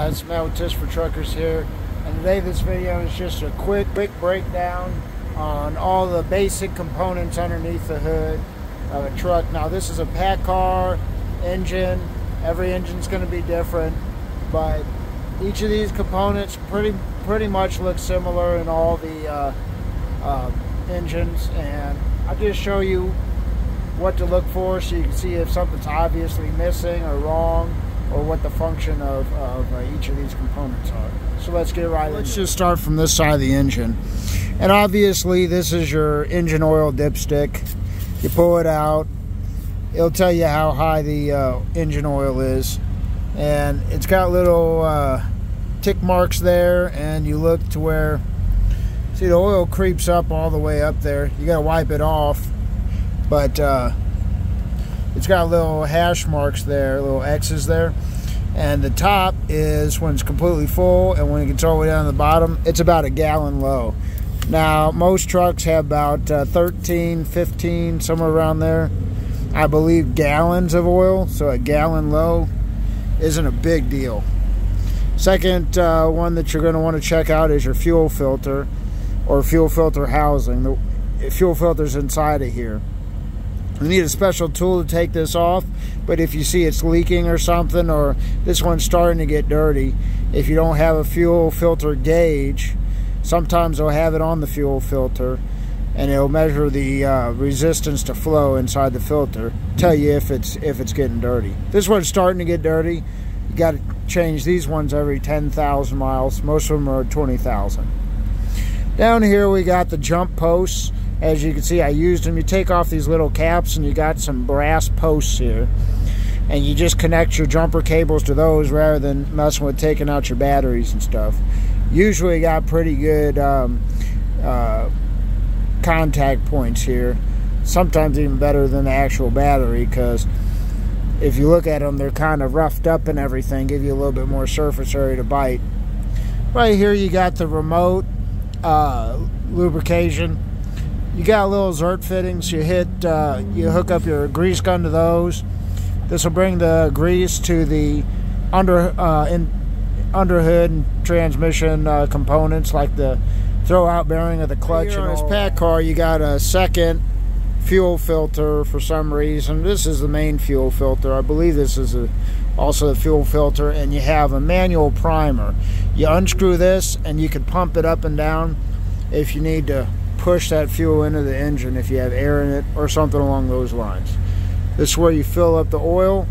guys, Matt with Tips for Truckers here, and today this video is just a quick breakdown on all the basic components underneath the hood of a truck. Now this is a pack car engine. Every engine's going to be different, but each of these components pretty much look similar in all the engines, and I'll just show you what to look for so you can see if something's obviously missing or wrong, or what the function of each of these components are. So let's get right into it. Let's just start from this side of the engine. And obviously this is your engine oil dipstick. You pull it out, it'll tell you how high the engine oil is. And it's got little tick marks there, and you look to where, see, the oil creeps up all the way up there. You gotta wipe it off, but it's got little hash marks there, little X's there. And the top is when it's completely full, and when it gets all the way down to the bottom, it's about a gallon low. Now, most trucks have about 13, 15, somewhere around there, I believe, gallons of oil. So a gallon low isn't a big deal. Second one that you're going to want to check out is your fuel filter, or fuel filter housing. The fuel filter's inside of here. You need a special tool to take this off, but if you see it's leaking or something, or this one's starting to get dirty, if you don't have a fuel filter gauge, sometimes they'll have it on the fuel filter, and it'll measure the resistance to flow inside the filter, tell you if it's getting dirty. This one's starting to get dirty. You got to change these ones every 10,000 miles. Most of them are 20,000. Down here we got the jump posts. As you can see, I used them. You take off these little caps, and you got some brass posts here, and you just connect your jumper cables to those rather than messing with taking out your batteries and stuff. Usually got pretty good contact points here, sometimes even better than the actual battery, because if you look at them, they're kind of roughed up and everything, give you a little bit more surface area to bite. Right here you got the remote lubrication. You got little zert fittings. You hook up your grease gun to those. This will bring the grease to the underhood and transmission components, like the throw-out bearing of the clutch. Here on this pack car, you got a second fuel filter for some reason. This is the main fuel filter. I believe this is also the fuel filter, and you have a manual primer. You unscrew this, and you can pump it up and down if you need to push that fuel into the engine, if you have air in it or something along those lines. This is where you fill up the oil.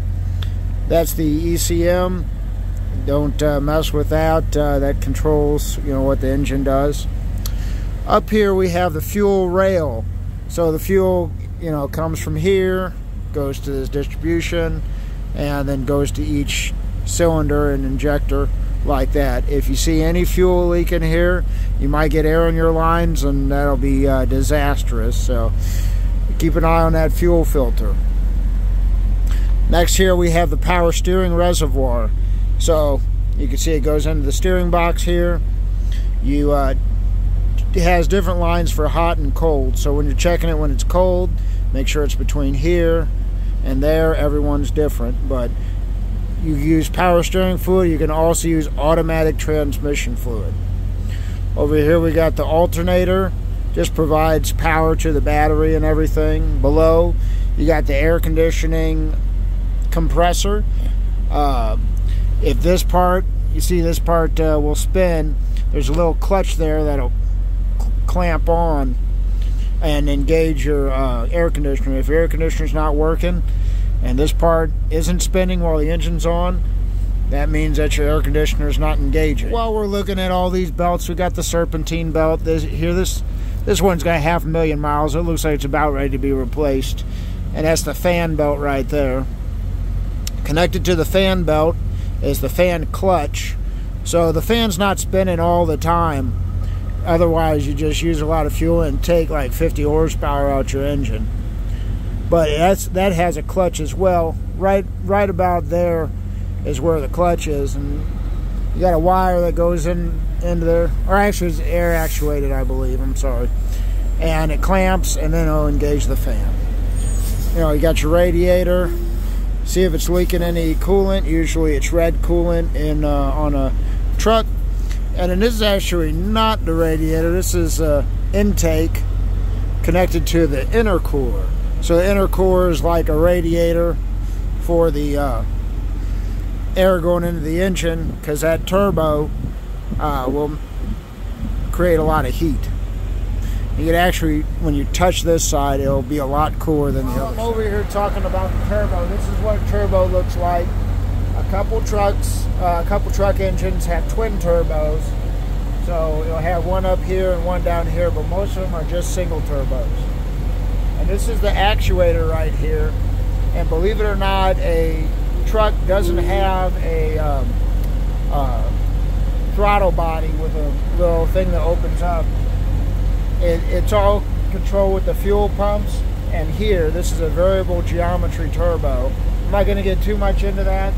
That's the ECM. Don't mess with that. That controls, what the engine does. Up here we have the fuel rail. So the fuel, comes from here, goes to this distribution, and then goes to each cylinder and injector like that. If you see any fuel leak in here, you might get air in your lines, and that'll be disastrous. So keep an eye on that fuel filter. Next here we have the power steering reservoir. So you can see it goes into the steering box here. It has different lines for hot and cold. So when you're checking it when it's cold, make sure it's between here and there. Everyone's different, but you use power steering fluid. You can also use automatic transmission fluid. Over here we got the alternator. Just provides power to the battery and everything. Below you got the air conditioning compressor. If this part, you see this part will spin, there's a little clutch there that'll clamp on and engage your air conditioner. If your air conditioner's not working and this part isn't spinning while the engine's on, that means that your air conditioner is not engaging. While we're looking at all these belts, we got the serpentine belt. This one's got 500,000 miles. It looks like it's about ready to be replaced. And that's the fan belt right there. Connected to the fan belt is the fan clutch. So the fan's not spinning all the time. Otherwise, you just use a lot of fuel and take like 50 horsepower out your engine. But that has a clutch as well. Right about there is where the clutch is, and you got a wire that goes into there, or actually it's air actuated, I believe. I'm sorry. And it clamps, and then it'll engage the fan. You got your radiator. see if it's leaking any coolant. Usually it's red coolant in on a truck. And then this is actually not the radiator. This is intake connected to the intercooler. So the intercooler is like a radiator for the air going into the engine, because that turbo will create a lot of heat. You can actually, when you touch this side, it'll be a lot cooler than the other side. I'm over here talking about the turbo. This is what a turbo looks like. A couple truck engines have twin turbos. So you'll have one up here and one down here, but most of them are just single turbos. And this is the actuator right here. And believe it or not, a truck doesn't have a throttle body with a little thing that opens up. It's all controlled with the fuel pumps. And here, this is a variable geometry turbo. I'm not going to get too much into that,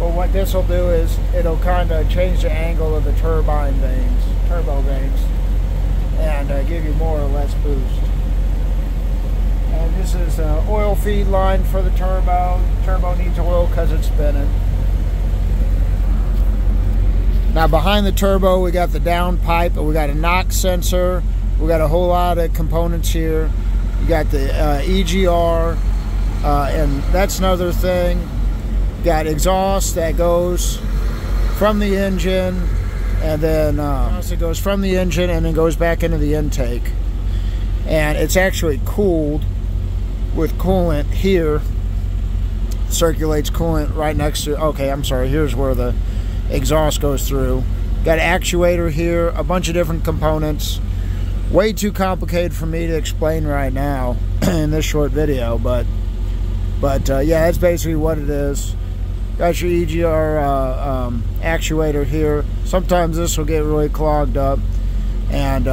but what this will do is it'll kind of change the angle of the turbo vanes, and give you more or less boost. And this is an oil feed line for the turbo. Turbo needs oil because it's spinning. Now behind the turbo, we got the down pipe, and we got a knock sensor. We got a whole lot of components here. You got the EGR, and that's another thing. You got exhaust that goes from the engine, and then it goes from the engine and then goes back into the intake. And it's actually cooled with coolant here. Circulates coolant right next to, okay, I'm sorry, here's where the exhaust goes through. Got an actuator here, a bunch of different components. Way too complicated for me to explain right now in this short video, but yeah, that's basically what it is. Got your EGR actuator here. Sometimes this will get really clogged up, and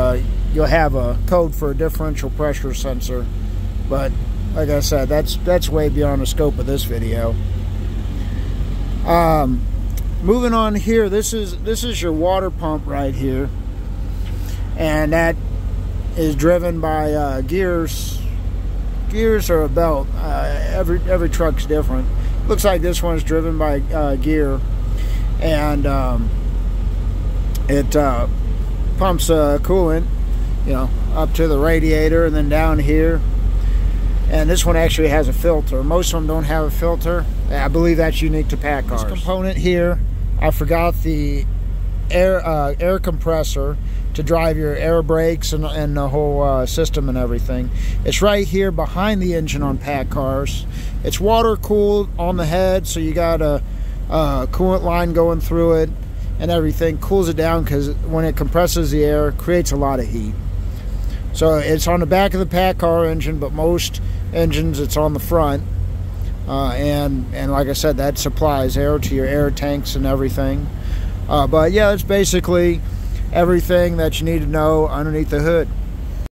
you'll have a code for a differential pressure sensor, but like I said, that's way beyond the scope of this video. Moving on here, this is your water pump right here, and that is driven by gears or a belt. Every truck's different. Looks like this one's driven by gear, and it pumps coolant, you know, up to the radiator and then down here. And this one actually has a filter. Most of them don't have a filter. I believe that's unique to pack cars. This component here, I forgot the air compressor to drive your air brakes and the whole system and everything. It's right here behind the engine on pack cars. It's water cooled on the head, so you got a coolant line going through it and everything. Cools it down because when it compresses the air, it creates a lot of heat. So it's on the back of the pack car engine, but most engines it's on the front. And like I said, that supplies air to your air tanks and everything. But yeah, it's basically everything that you need to know underneath the hood.